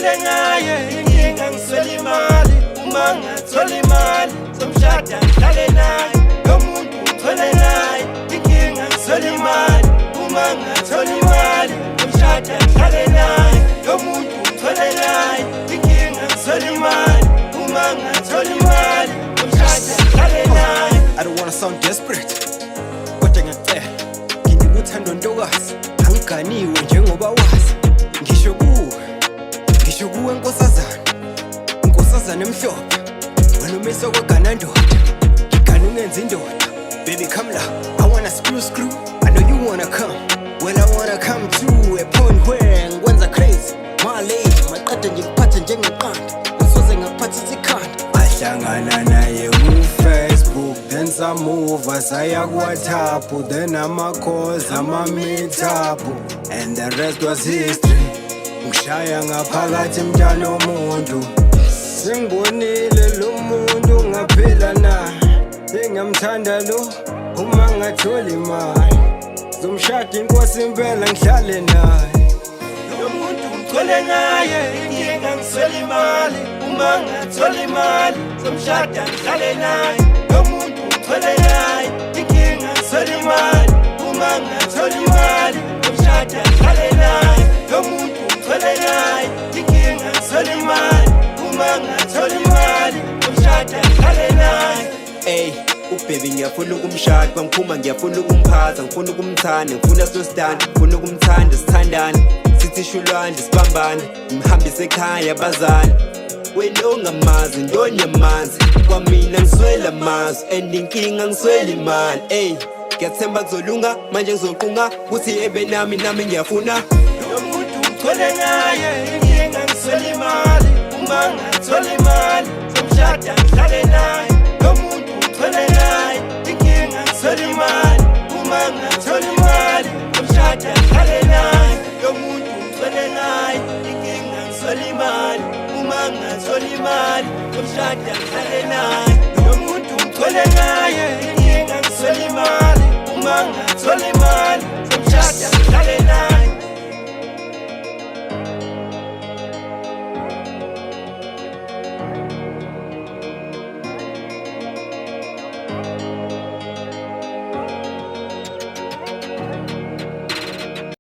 ngithole ngaye inkinga ngiswele imali uma ngathola imali somshada ngihlale naye lo muntu ngithole naye inkinga ngiswele imali uma ngathola imali somshada ngihlale naye lo muntu ngithole naye inkinga ngiswele imali uma ngathola imali somshada ngihlale naye. I don't wanna sound desperate kodwa ngiyacela ngikuthando ntokazi angiganiwe njengoba wazi ngisho kuwe nkosazana emhlophe wena umise kwegana ndoda ngigana ungenza indoda. Baby come la, I wanna screw I know you wanna come. Well I wanna come to a point where ngikwenza crazy my lady maqeda ngikuphathe njengeqanda usoze ngakuphatha isikhanda. Ahlangana naye ku-Facebook then samuva saya ku-WhatsApp then ama-calls ama-meetup and the rest was history. Ngishaya ngaphakathi mntana womuntu sengibonile lo muntu ngaphila naye engiyamthanda lo uma ngathola imali zomshada inkosi impela ngihlale naye. Lo muntu ngithole ngaye inkinga ngiswele imali uma ngathola imali somshada ngihlale naye lo muntu ngithole naye inkinga ngiswele imali uma ngathola imali somshada ngihlale naye lo muntu ngithole naye inkinga ngiswele imali uma ngathola imali somshada ngihlale naye. Ey ubaby ngiyafuna ukumshada bangiphuma ngiyafuna ukumphatha ngifuna ukumthanda ngifuna sostanda ngifuna ukumthanda sithandane sithi shulwandle sibambane ngimhambise ekhaya bazali wena ongamazi ndoni yamanzi kwamina ngiswela amazwi and inkinga ngiswela imali. Ey ngiyathemba kuzolunga manje ngizoqunga kuthi ebe nami ngiyafuna lo muntu ngithole ngaye inkinga ngiswele imali uma ngathola imali somshada ngihlale naye